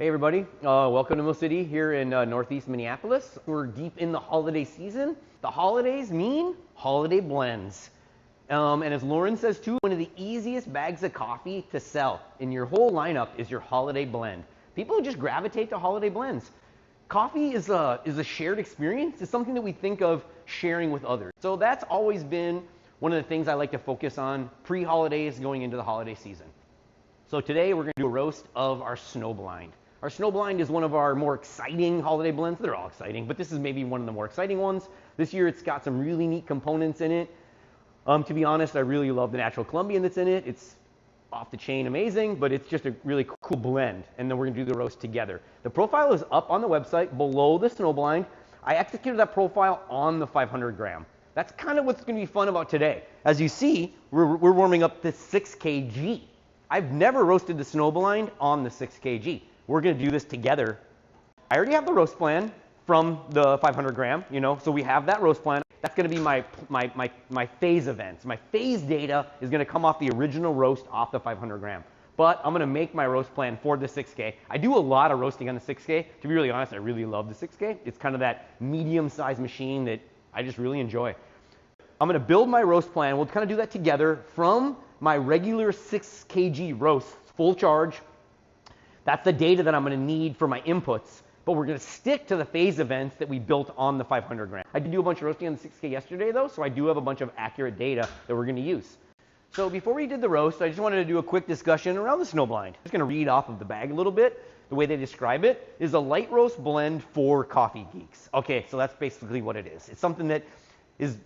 Hey everybody, welcome to Mill City here in Northeast Minneapolis. We're deep in the holiday season. The holidays mean holiday blends. And as Lauren says too, one of the easiest bags of coffee to sell in your whole lineup is your holiday blend. People just gravitate to holiday blends. Coffee is a shared experience. It's something that we think of sharing with others. So that's always been one of the things I like to focus on pre-holidays going into the holiday season. So today we're going to do a roast of our Snowblind. Our Snowblind is one of our more exciting holiday blends. They're all exciting, but this is maybe one of the more exciting ones. This year it's got some really neat components in it. To be honest, I really love the natural Colombian that's in it. It's off the chain amazing, but it's just a really cool blend. And then we're going to do the roast together. The profile is up on the website below the Snowblind. I executed that profile on the 500 gram. That's kind of what's going to be fun about today. As you see, we're warming up the 6 kg. I've never roasted the Snowblind on the 6 kg. We're going to do this together. I already have the roast plan from the 500 gram, so we have that roast plan. That's going to be my phase events. My phase data is going to come off the original roast off the 500 gram. But I'm going to make my roast plan for the 6K. I do a lot of roasting on the 6K. To be really honest, I really love the 6K. It's kind of that medium-sized machine that I just really enjoy. I'm going to build my roast plan. We'll kind of do that together from my regular 6 kg roast, full charge. That's the data that I'm going to need for my inputs. But we're going to stick to the phase events that we built on the 500 gram. I did do a bunch of roasting on the 6K yesterday, though, so I do have a bunch of accurate data that we're going to use. So before we did the roast, I just wanted to do a quick discussion around the Snowblind. I'm just going to read off of the bag a little bit. The way they describe it is a light roast blend for coffee geeks. Okay, so that's basically what it is. It's something that is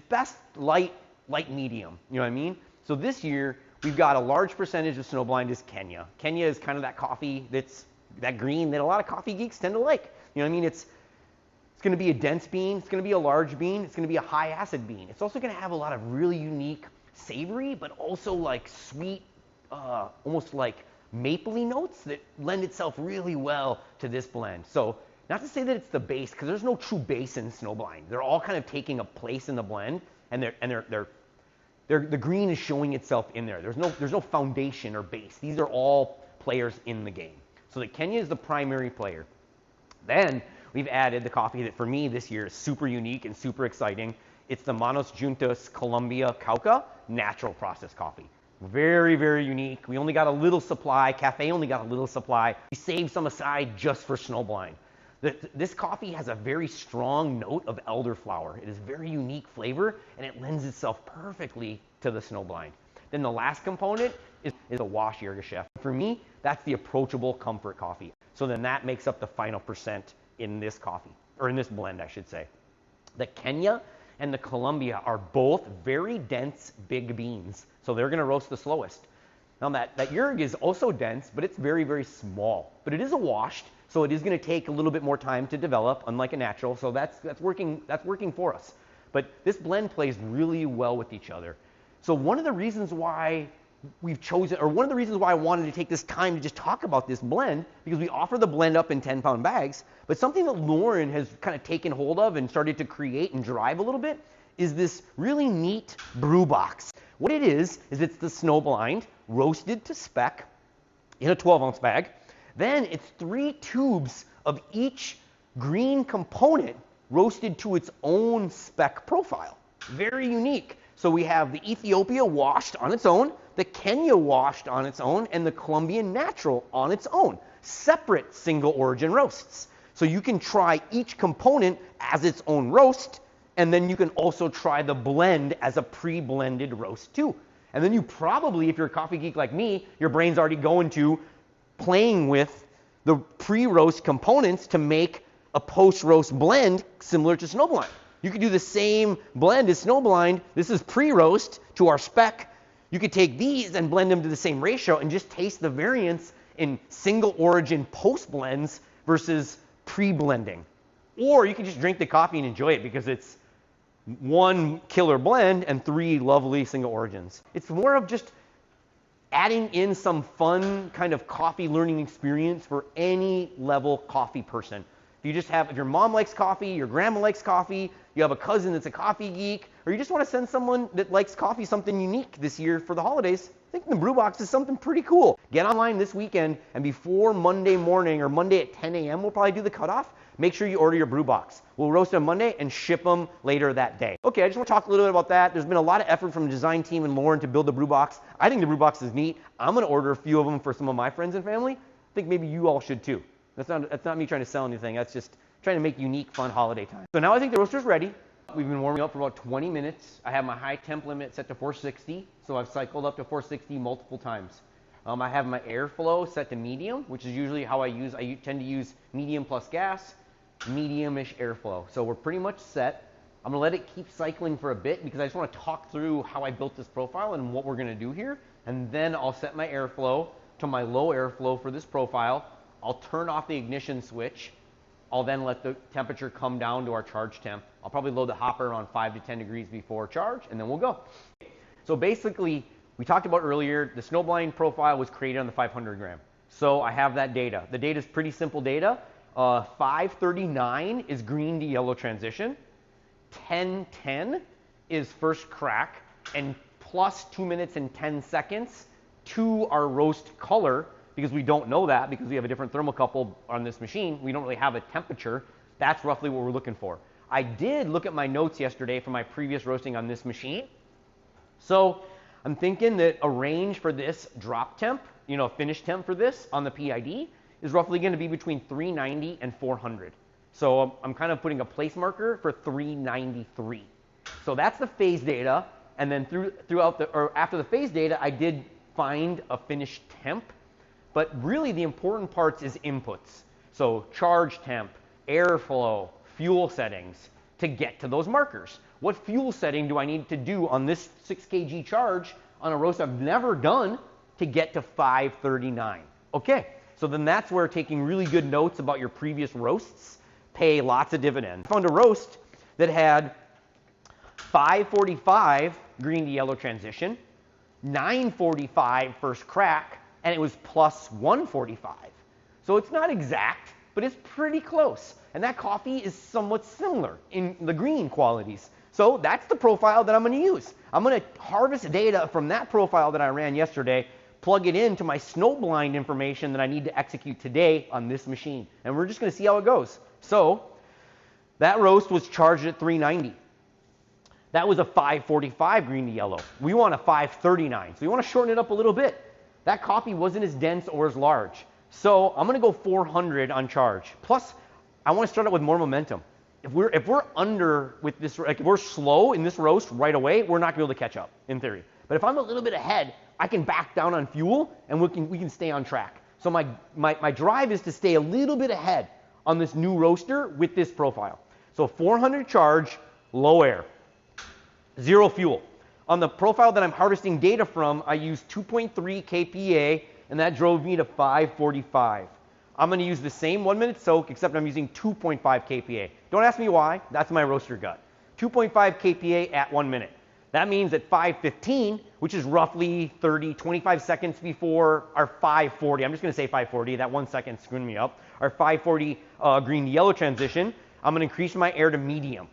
best light medium. You know what I mean? So this year, we've got a large percentage of Snowblind is Kenya. Kenya is kind of that coffee that's that green that a lot of coffee geeks tend to like. You know what I mean? It's going to be a dense bean. It's going to be a large bean. It's going to be a high acid bean. It's also going to have a lot of really unique savory, but also like sweet, almost like mapley notes that lend itself really well to this blend. So not to say that it's the base, because there's no true base in Snowblind. They're all kind of taking a place in the blend, and the green is showing itself in there. There's no foundation or base. These are all players in the game. So the Kenya is the primary player. Then we've added the coffee that for me this year is super unique and super exciting. It's the Manos Juntos Colombia Cauca natural process coffee. Very, very unique. We only got a little supply. Cafe only got a little supply. We saved some aside just for Snowblind. This coffee has a very strong note of elderflower. It is very unique flavor, and it lends itself perfectly to the Snowblind. Then the last component is a wash Yirgacheffe. For me, that's the approachable comfort coffee. So then that makes up the final percent in this coffee, or in this blend, I should say. The Kenya and the Colombia are both very dense, big beans. So they're going to roast the slowest. Now that Yirg is also dense, but it's very, very small. But it is a washed, so it is going to take a little bit more time to develop, unlike a natural. So that's working for us. But this blend plays really well with each other. So one of the reasons why we've chosen, or one of the reasons why I wanted to take this time to just talk about this blend, because we offer the blend up in 10-pound bags, but something that Lauren has kind of taken hold of and started to create and drive a little bit is this really neat brew box. What it is it's the Snowblind roasted to spec in a 12-ounce bag. Then it's 3 tubes of each green component roasted to its own spec profile. Very unique. So we have the Ethiopia washed on its own, the Kenya washed on its own, and the Colombian natural on its own. Separate single origin roasts. So you can try each component as its own roast, and then you can also try the blend as a pre-blended roast too. And then you probably, if you're a coffee geek like me, your brain's already going to playing with the pre-roast components to make a post-roast blend similar to Snowblind. You could do the same blend as Snowblind. This is pre-roast to our spec. You could take these and blend them to the same ratio and just taste the variance in single origin post blends versus pre-blending. Or you can just drink the coffee and enjoy it because it's one killer blend and 3 lovely single origins. It's more of just adding in some fun kind of coffee learning experience for any level coffee person. If your mom likes coffee, your grandma likes coffee, you have a cousin that's a coffee geek, or you just want to send someone that likes coffee something unique this year for the holidays, I think the Brew Box is something pretty cool. Get online this weekend, and before Monday morning or Monday at 10 a.m., we'll probably do the cutoff. Make sure you order your Brew Box. We'll roast them Monday and ship them later that day. Okay, I just want to talk a little bit about that. There's been a lot of effort from the design team and Lauren to build the Brew Box. I think the Brew Box is neat. I'm going to order a few of them for some of my friends and family. I think maybe you all should too. That's not me trying to sell anything. That's just trying to make unique, fun holiday time. So now I think the roaster's ready. We've been warming up for about 20 minutes. I have my high temp limit set to 460, so I've cycled up to 460 multiple times. I have my airflow set to medium, which is usually how I tend to use medium plus gas, medium-ish airflow. So we're pretty much set. I'm gonna let it keep cycling for a bit because I just wanna talk through how I built this profile and what we're gonna do here. And then I'll set my airflow to my low airflow for this profile. I'll turn off the ignition switch. I'll then let the temperature come down to our charge temp. I'll probably load the hopper around 5 to 10 degrees before charge, and then we'll go. So basically, we talked about earlier, the Snowblind profile was created on the 500 gram. So I have that data. The data is pretty simple data. 539 is green to yellow transition. 1010 is first crack, and plus 2 minutes and 10 seconds to our roast color, because we don't know that because we have a different thermocouple on this machine. We don't really have a temperature. That's roughly what we're looking for. I did look at my notes yesterday from my previous roasting on this machine. So I'm thinking that a range for this drop temp, finish temp for this on the PID is roughly going to be between 390 and 400. So I'm kind of putting a place marker for 393. So that's the phase data. And then after the phase data, I did find a finished temp. But really the important parts is inputs. So charge temp, airflow, fuel settings to get to those markers. What fuel setting do I need to do on this 6 kg charge on a roast I've never done to get to 539? Okay, so then that's where taking really good notes about your previous roasts pay lots of dividends. I found a roast that had 545 green to yellow transition, 945 first crack, and it was plus 145. So it's not exact, but it's pretty close. And that coffee is somewhat similar in the green qualities. So that's the profile that I'm going to use. I'm going to harvest data from that profile that I ran yesterday, plug it into my Snowblind information that I need to execute today on this machine. And we're just going to see how it goes. So that roast was charged at 390. That was a 545 green to yellow. We want a 539. So we want to shorten it up a little bit. That coffee wasn't as dense or as large. So I'm going to go 400 on charge. Plus, I want to start out with more momentum. If we're under with this, like if we're slow in this roast right away, we're not going to be able to catch up in theory. But if I'm a little bit ahead, I can back down on fuel and we can stay on track. So my drive is to stay a little bit ahead on this new roaster with this profile. So 400 charge, low air, 0 fuel. On the profile that I'm harvesting data from, I used 2.3 kPa, and that drove me to 545. I'm going to use the same 1 minute soak, except I'm using 2.5 kPa. Don't ask me why. That's my roaster gut. 2.5 kPa at 1 minute. That means at 5:15, which is roughly 25 seconds before our 540, I'm just going to say 540, that 1 second screwing me up, our 540 green to yellow transition, I'm going to increase my air to medium.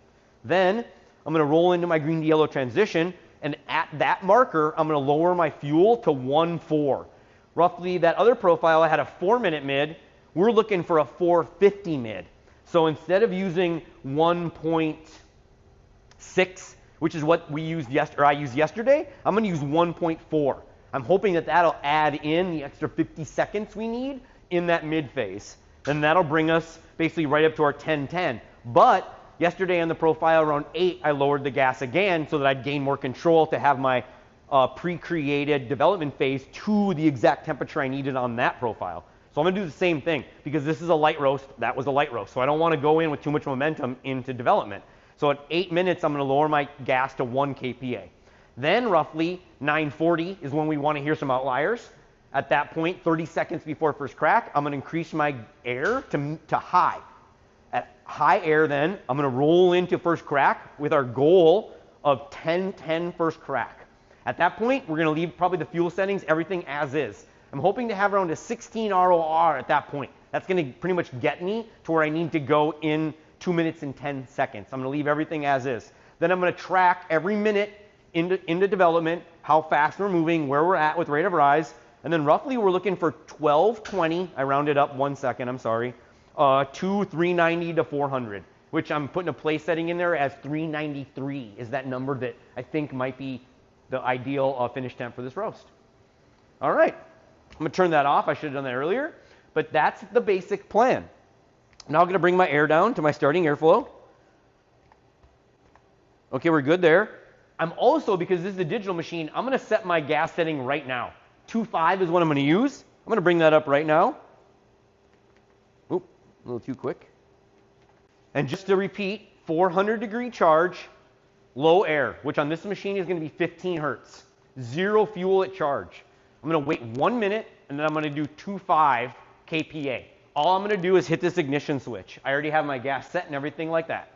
Then I'm going to roll into my green to yellow transition, and at that marker, I'm going to lower my fuel to 1.4. Roughly that other profile, I had a 4 minute mid. We're looking for a 450 mid. So instead of using 1.6, which is what we used I used yesterday, I'm going to use 1.4. I'm hoping that that'll add in the extra 50 seconds we need in that mid phase. Then that'll bring us basically right up to our 1010. But yesterday on the profile around 8, I lowered the gas again so that I'd gain more control to have my pre-created development phase to the exact temperature I needed on that profile. So I'm going to do the same thing because this is a light roast. That was a light roast. So I don't want to go in with too much momentum into development. So at 8 minutes, I'm going to lower my gas to 1 kPa. Then roughly 9:40 is when we want to hear some outliers. At that point, 30 seconds before first crack, I'm going to increase my air to high. At high air then, I'm going to roll into first crack with our goal of 10:10 first crack. At that point, we're going to leave probably the fuel settings, everything as is. I'm hoping to have around a 16 ROR at that point. That's going to pretty much get me to where I need to go in 2 minutes and 10 seconds. I'm going to leave everything as is. Then I'm going to track every minute into development, how fast we're moving, where we're at with rate of rise. And then roughly we're looking for 1220. I rounded up 1 second, I'm sorry. To 390 to 400, which I'm putting a place setting in there as 393 is that number that I think might be the ideal finish temp for this roast. All right, I'm going to turn that off. I should have done that earlier, but that's the basic plan. Now I'm going to bring my air down to my starting airflow. Okay, we're good there. I'm also, because this is a digital machine, I'm going to set my gas setting right now. 2.5 is what I'm going to use. I'm going to bring that up right now. Oop, a little too quick. And just to repeat, 400 degree charge, low air, which on this machine is going to be 15 hertz. 0 fuel at charge. I'm going to wait 1 minute, and then I'm going to do 2.5 kPa. All I'm going to do is hit this ignition switch. I already have my gas set and everything like that.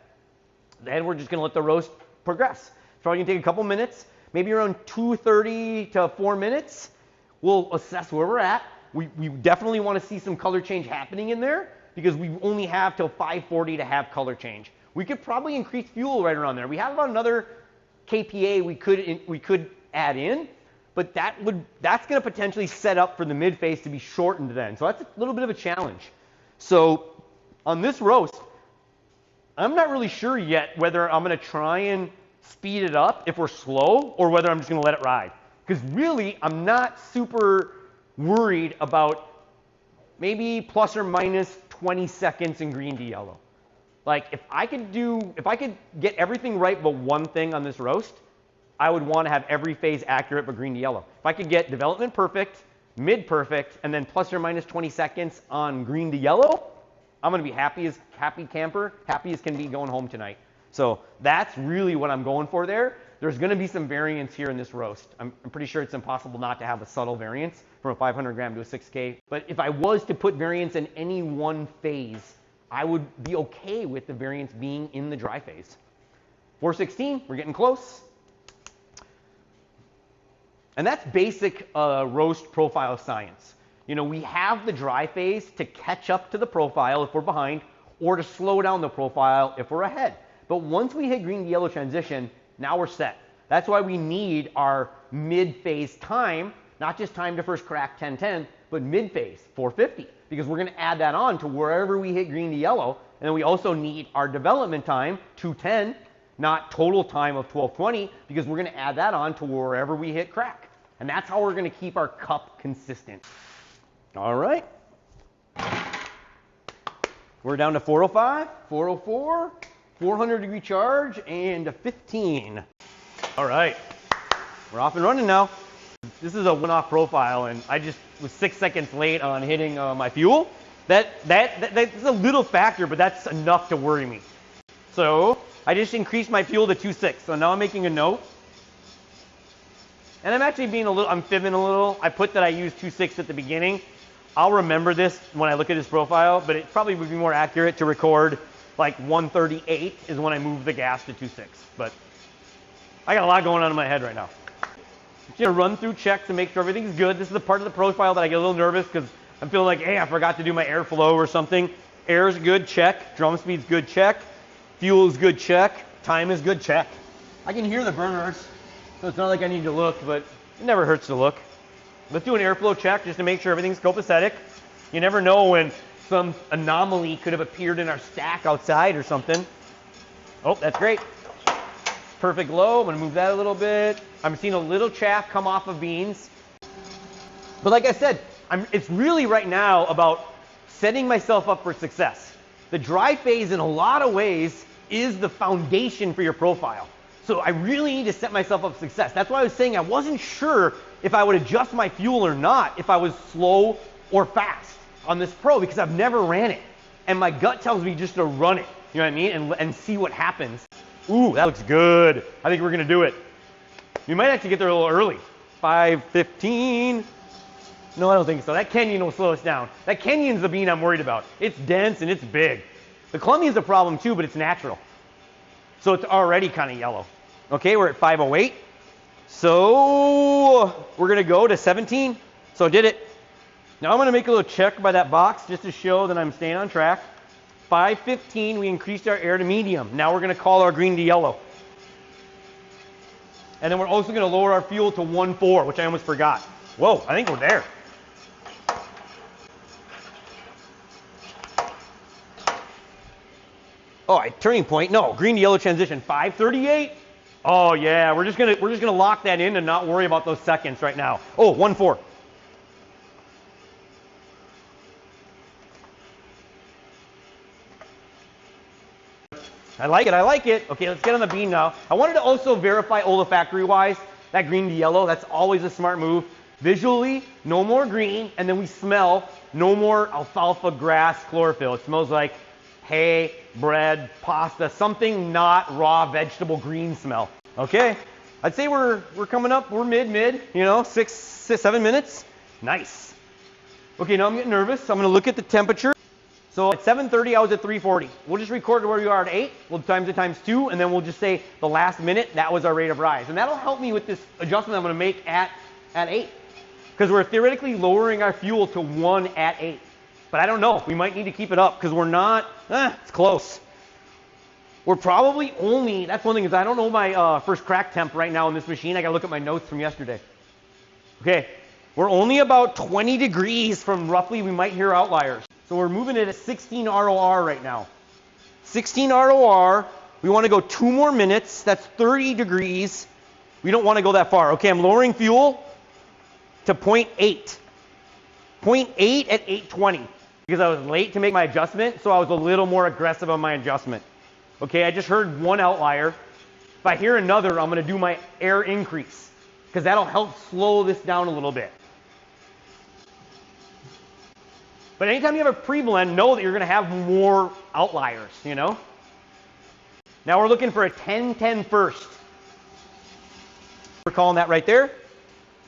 Then we're just going to let the roast progress. It's probably going to take a couple minutes, maybe around 2:30 to 4 minutes. We'll assess where we're at. We definitely want to see some color change happening in there because we only have till 5:40 to have color change. We could probably increase fuel right around there. We have about another kPa we could add in, but that's going to potentially set up for the mid phase to be shortened then. So that's a little bit of a challenge. So on this roast, I'm not really sure yet whether I'm going to try and speed it up if we're slow or whether I'm just going to let it ride. Because really, I'm not super worried about maybe plus or minus 20 seconds in green to yellow. Like if I could get everything right but one thing on this roast, I would want to have every phase accurate but green to yellow. If I could get development perfect, mid perfect, and then plus or minus 20 seconds on green to yellow, I'm going to be happy as can be going home tonight. So that's really what I'm going for there. There's going to be some variance here in this roast. I'm pretty sure it's impossible not to have a subtle variance from a 500 gram to a 6K. But if I was to put variance in any one phase, I would be okay with the variance being in the dry phase. 416, we're getting close. And that's basic roast profile science. You know, we have the dry phase to catch up to the profile if we're behind, or to slow down the profile if we're ahead. But once we hit green to yellow transition, now we're set. That's why we need our mid-phase time, not just time to first crack 1010, but mid-phase 450, because we're going to add that on to wherever we hit green to yellow. And then we also need our development time, 210, not total time of 1220, because we're going to add that on to wherever we hit crack. And that's how we're going to keep our cup consistent. All right. We're down to 405, 404, 400 degree charge, and a 15. All right. We're off and running now. This is a one-off profile, and I just was 6 seconds late on hitting my fuel. That's a little factor, but that's enough to worry me. So I just increased my fuel to 2.6. So now I'm making a note. And I'm actually I'm fibbing a little. I put that I used 2.6 at the beginning. I'll remember this when I look at his profile, but it probably would be more accurate to record like 138 is when I move the gas to 2.6. But I got a lot going on in my head right now. Just gonna run through checks to make sure everything's good. This is the part of the profile that I get a little nervous because I'm feeling like, hey, I forgot to do my airflow or something. Air's good, check. Drum speed's good, check. Fuel is good, check. Time is good, check. I can hear the burners, so it's not like I need to look, but it never hurts to look. Let's do an airflow check just to make sure everything's copacetic. You never know when some anomaly could have appeared in our stack outside or something. Oh, that's great. Perfect low. I'm going to move that a little bit. I'm seeing a little chaff come off of beans. But like I said, it's really right now about setting myself up for success. The dry phase in a lot of ways is the foundation for your profile. So I really need to set myself up for success. That's why I was saying I wasn't sure if I would adjust my fuel or not, if I was slow or fast on this Pro, because I've never ran it. And my gut tells me just to run it, you know what I mean, and see what happens. Ooh, that looks good. I think we're going to do it. We might actually get there a little early. 5:15. No, I don't think so. That Kenyan will slow us down. That Kenyan's the bean I'm worried about. It's dense and it's big. The Colombian's a problem too, but it's natural. So it's already kind of yellow. Okay, we're at 508. So we're going to go to 17. So did it. Now I'm going to make a little check by that box just to show that I'm staying on track. 5:15, we increased our air to medium. Now we're going to call our green to yellow. And then we're also going to lower our fuel to 1.4, which I almost forgot. Whoa, I think we're there. Oh, turning point. No, green to yellow transition. 5:38. Oh yeah, we're just gonna lock that in and not worry about those seconds right now. Oh, 1.4. I like it, I like it. Okay, let's get on the bean now. I wanted to also verify olfactory-wise, that green to yellow, that's always a smart move. Visually, no more green, and then we smell no more alfalfa grass chlorophyll. It smells like hay, bread, pasta, something not raw vegetable green smell. Okay, I'd say we're coming up, we're mid, you know, 7 minutes. Nice. Okay, now I'm getting nervous. I'm gonna look at the temperature. So at 7:30, I was at 340. We'll just record where we are at 8. We'll times it times 2, and then we'll just say the last minute, that was our rate of rise. And that'll help me with this adjustment I'm going to make at 8. Because we're theoretically lowering our fuel to 1 at 8. But I don't know. We might need to keep it up because we're not, it's close. We're probably only, that's one thing, is I don't know my first crack temp right now in this machine. I got to look at my notes from yesterday. Okay, we're only about 20 degrees from roughly, we might hear outliers. So we're moving it at 16 ROR right now. 16 ROR, we want to go 2 more minutes, that's 30 degrees. We don't want to go that far. Okay, I'm lowering fuel to 0.8. 0.8 at 8:20 because I was late to make my adjustment, so I was a little more aggressive on my adjustment. Okay, I just heard one outlier. If I hear another, I'm going to do my air increase because that'll help slow this down a little bit. But anytime you have a pre-blend, know that you're going to have more outliers, you know? Now we're looking for a 10-10 first. We're calling that right there.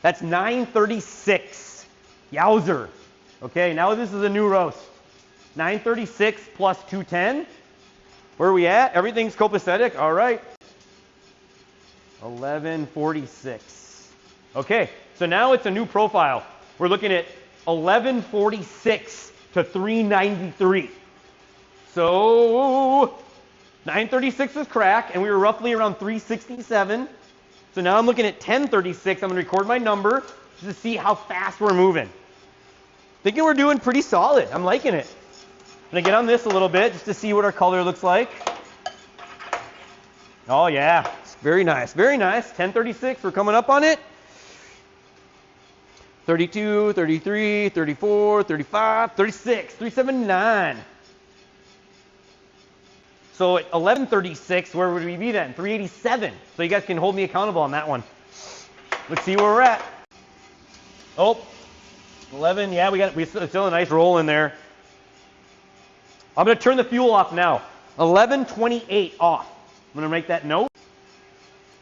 That's 936. Yowzer. Okay, now this is a new roast. 936 plus 210. Where are we at? Everything's copacetic. All right. 1146. Okay, so now it's a new profile. We're looking at 1146 to 393. So 936 was crack, and we were roughly around 367. So now I'm looking at 1036. I'm going to record my number just to see how fast we're moving. Thinking we're doing pretty solid. I'm liking it. I'm going to get on this a little bit just to see what our color looks like. Oh yeah, it's very nice, very nice. 1036, we're coming up on it. 32, 33, 34, 35, 36, 379. So at 1136, where would we be then? 387. So you guys can hold me accountable on that one. Let's see where we're at. Oh, 11. Yeah, we still a nice roll in there. I'm going to turn the fuel off now. 1128 off. I'm going to make that note.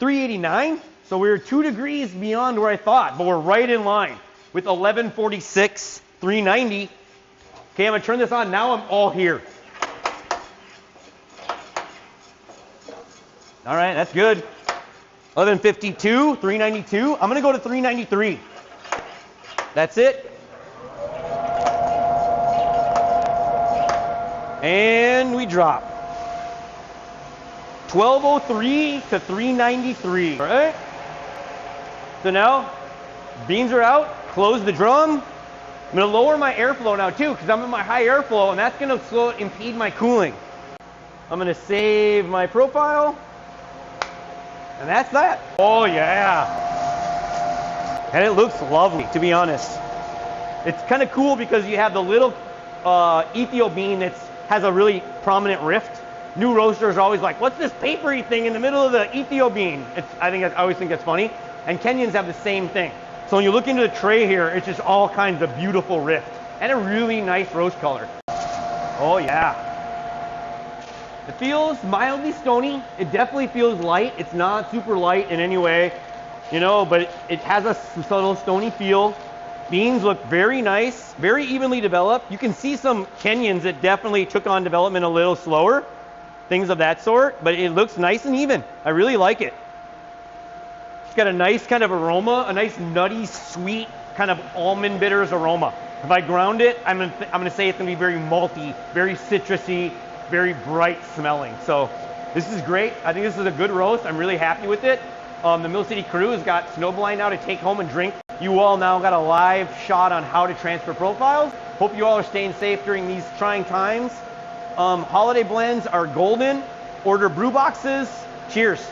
389. So we're 2 degrees beyond where I thought, but we're right in line with 1146, 390. Okay, I'm going to turn this on. Now I'm all here. All right, that's good. 1152, 392. I'm going to go to 393. That's it. And we drop. 1203 to 393. All right. So now, beans are out. Close the drum. I'm going to lower my airflow now too because I'm in my high airflow and that's going to impede my cooling. I'm going to save my profile. And that's that. Oh yeah. And it looks lovely, to be honest. It's kind of cool because you have the little Ethio bean that has a really prominent rift. New roasters are always like, what's this papery thing in the middle of the Ethio bean? I always think that's funny. And Kenyans have the same thing. So when you look into the tray here, it's just all kinds of beautiful rift. And a really nice roast color. Oh yeah. It feels mildly stony. It definitely feels light. It's not super light in any way, you know, but it has a subtle stony feel. Beans look very nice, very evenly developed. You can see some Kenyans that definitely took on development a little slower, things of that sort, but it looks nice and even. I really like it. It's got a nice kind of aroma, a nice nutty, sweet kind of almond bitters aroma. If I ground it, I'm gonna say it's gonna be very malty, very citrusy, very bright smelling. So this is great. I think this is a good roast. I'm really happy with it. The Mill City crew has got Snowblind now to take home and drink. You all now got a live shot on how to transfer profiles. Hope you all are staying safe during these trying times. Holiday blends are golden. Order brew boxes. Cheers.